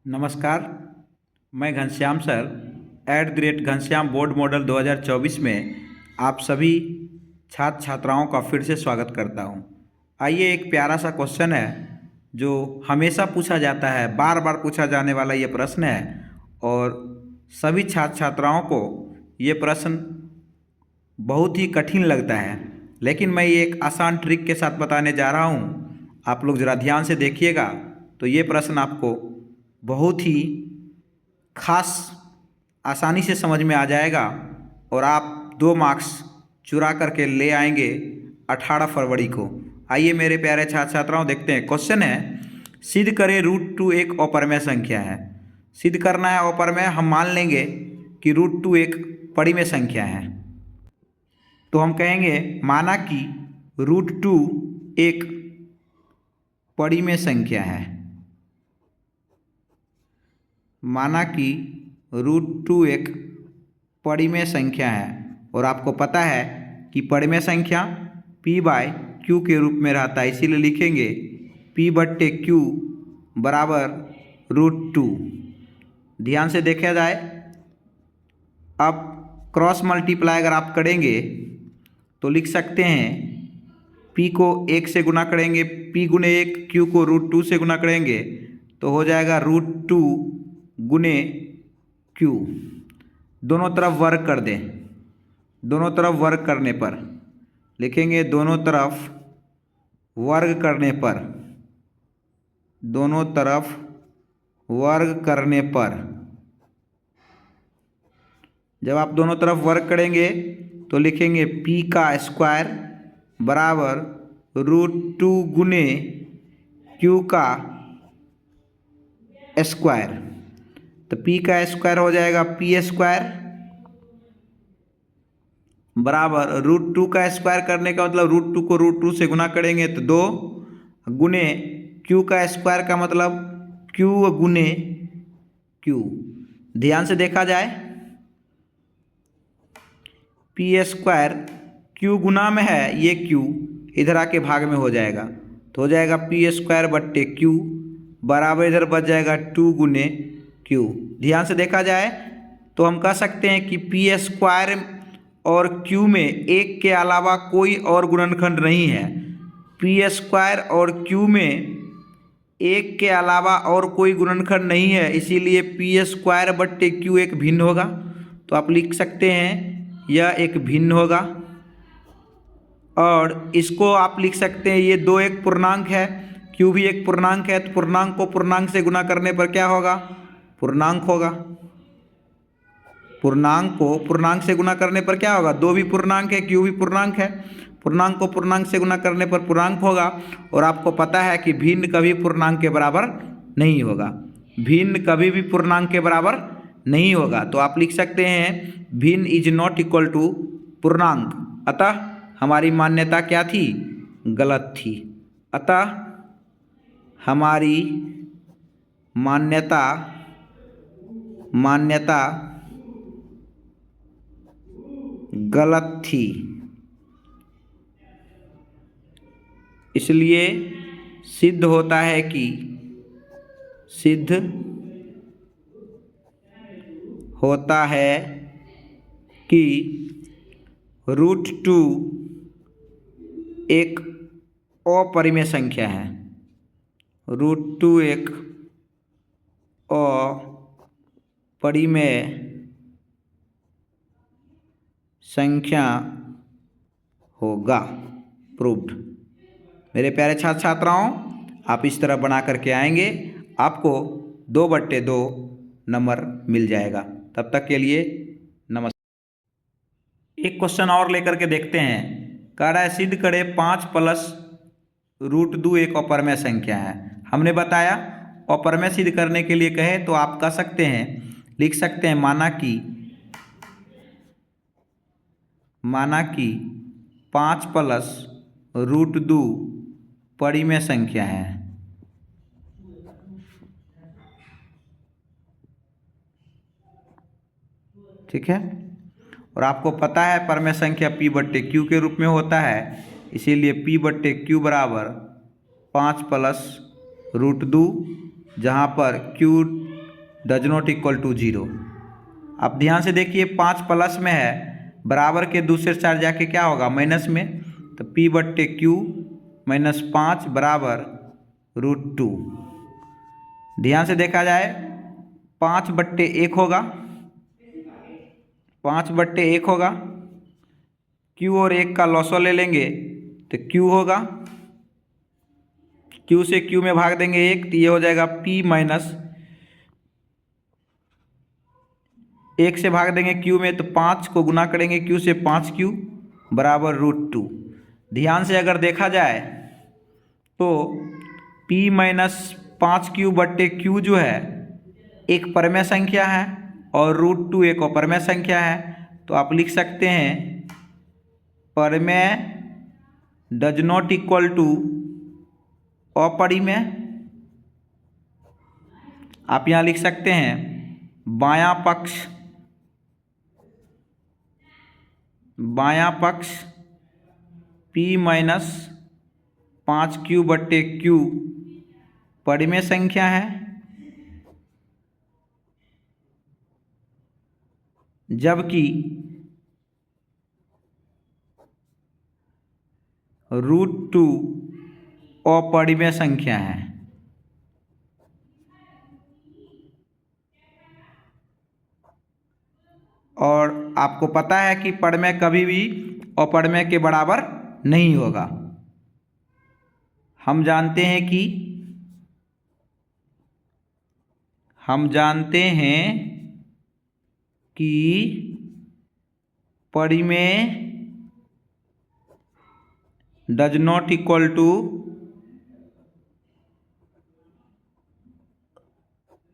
नमस्कार। मैं Ghanshyam sir @Ghanshyam board model 2024 में आप सभी छात्र छात्राओं का फिर से स्वागत करता हूं। आइए, एक प्यारा सा क्वेश्चन है जो हमेशा पूछा जाता है, बार बार पूछा जाने वाला ये प्रश्न है और सभी छात्र छात्राओं को ये प्रश्न बहुत ही कठिन लगता है, लेकिन मैं ये एक आसान ट्रिक के साथ बताने जा रहा हूँ। आप लोग ज़रा ध्यान से देखिएगा तो ये प्रश्न आपको बहुत ही खास आसानी से समझ में आ जाएगा और आप 2 मार्क्स चुरा करके ले आएंगे 18 फरवरी को। आइए मेरे प्यारे छात्र छात्राओं, देखते हैं। क्वेश्चन है, सिद्ध करें √2 एक अपरिमेय संख्या है। सिद्ध करना है अपरिमेय, हम मान लेंगे कि √2 एक परिमेय संख्या है। तो हम कहेंगे माना कि √2 एक परिमेय संख्या है। माना कि √2 एक परिमेय संख्या है और आपको पता है कि परिमेय संख्या P/Q के रूप में रहता है, इसीलिए लिखेंगे P/Q बराबर √2। ध्यान से देखा जाए, अब क्रॉस मल्टीप्लाई अगर आप करेंगे तो लिख सकते हैं P को 1 से गुना करेंगे, P गुने 1, Q को √2 से गुना करेंगे तो हो जाएगा √2 गुने Q। दोनों तरफ वर्ग कर दें। दोनों तरफ वर्ग करने पर लिखेंगे, दोनों तरफ वर्ग करने पर, दोनों तरफ वर्ग करने पर, जब आप दोनों तरफ वर्ग करेंगे तो लिखेंगे P का स्क्वायर बराबर √2 गुने Q का स्क्वायर। तो P का स्क्वायर हो जाएगा P² बराबर √2 का स्क्वायर करने का मतलब √2 को √2 से गुना करेंगे तो 2 गुने Q का स्क्वायर का मतलब Q गुने Q। ध्यान से देखा जाए, P² Q गुना में है, ये Q इधर आके भाग में हो जाएगा तो हो जाएगा P²/Q बराबर इधर बच जाएगा 2 गुने Q। ध्यान से देखा जाए तो हम कह सकते हैं कि P² और Q में एक के अलावा कोई और गुणनखंड नहीं है। P² और Q में एक के अलावा और कोई गुणनखंड नहीं है, इसीलिए P²/Q एक भिन्न होगा। तो आप लिख सकते हैं यह एक भिन्न होगा और इसको आप लिख सकते हैं ये 2 एक पूर्णांक है, Q भी एक पूर्णांक है, तो पूर्णांक को पूर्णांक से गुना करने पर क्या होगा? पूर्णांक होगा। पूर्णांक को पूर्णांक से गुना करने पर क्या होगा? 2 भी पूर्णांक है, Q भी पूर्णांक है, पूर्णांक को पूर्णांक से गुना करने पर पूर्णांक होगा। और आपको पता है कि भिन्न कभी पूर्णांक के बराबर नहीं होगा। भिन्न कभी भी पूर्णांक के बराबर नहीं होगा। तो आप लिख सकते हैं भिन्न इज नॉट इक्वल टू पूर्णांक। अतः हमारी मान्यता क्या थी? गलत थी। अतः हमारी मान्यता गलत थी। इसलिए सिद्ध होता है कि √2 एक अपरिमेय संख्या है। √2 एक अपरिमेय संख्या होगा। प्रूव्ड। मेरे प्यारे छात्र छात्राओं, आप इस तरह बना करके आएंगे, आपको 2/2 नंबर मिल जाएगा। तब तक के लिए नमस्कार। एक क्वेश्चन और लेकर के देखते हैं। कह रहा है सिद्ध करें 5 + √2 एक अपरिमेय संख्या है। हमने बताया अपरिमेय सिद्ध करने के लिए कहे तो आप कह सकते हैं, लिख सकते हैं माना कि 5 + √2 परिमेय संख्या है। ठीक है, और आपको पता है परिमेय संख्या P/Q के रूप में होता है, इसीलिए P/Q बराबर 5 + √2, जहाँ पर Q does not equal to 0। अब ध्यान से देखिए 5 प्लस में है, बराबर के दूसरे साइड जाके क्या होगा माइनस में, तो P/Q -5 बराबर √2। ध्यान से देखा जाए 5/1 होगा, 5/1 होगा। Q और 1 का लॉसो ले लेंगे तो Q होगा, Q से Q में भाग देंगे 1 तो ये हो जाएगा P माइनस 1 से भाग देंगे Q में तो 5 को गुना करेंगे Q से 5Q बराबर √2। ध्यान से अगर देखा जाए तो P -5Q/Q जो है एक परमेय संख्या है और √2 एक अपरमेय संख्या है, तो आप लिख सकते हैं परमेय डज नॉट इक्वल टू अपरिमेय। आप यहाँ लिख सकते हैं बायां पक्ष P -5Q/Q परिमेय संख्या है, जबकि √2 अपरिमेय संख्या है। और आपको पता है कि परमेय कभी भी अपरमेय के बराबर नहीं होगा। हम जानते हैं कि परिमेय डज नॉट इक्वल टू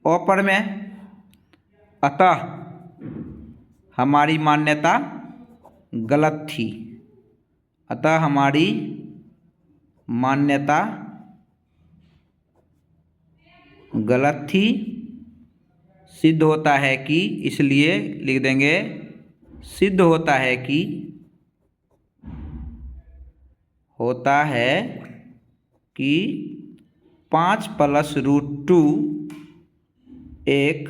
अपरमेय, अतः हमारी मान्यता गलत थी। सिद्ध होता है कि, इसलिए लिख देंगे सिद्ध होता है कि 5 + √2 एक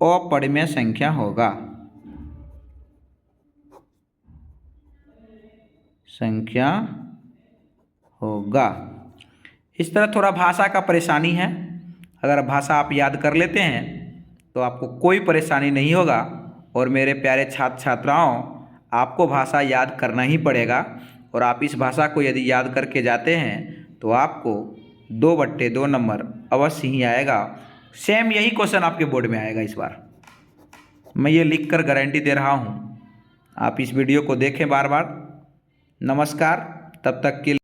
अपरिमेय संख्या होगा। इस तरह थोड़ा भाषा का परेशानी है, अगर भाषा आप याद कर लेते हैं तो आपको कोई परेशानी नहीं होगा। और मेरे प्यारे छात्र छात्राओं, आपको भाषा याद करना ही पड़ेगा, और आप इस भाषा को यदि याद करके जाते हैं तो आपको 2/2 नंबर अवश्य ही आएगा। सेम यही क्वेश्चन आपके बोर्ड में आएगा इस बार, मैं ये लिखकर गारंटी दे रहा हूँ। आप इस वीडियो को देखें बार बार। नमस्कार, तब तक के लिए।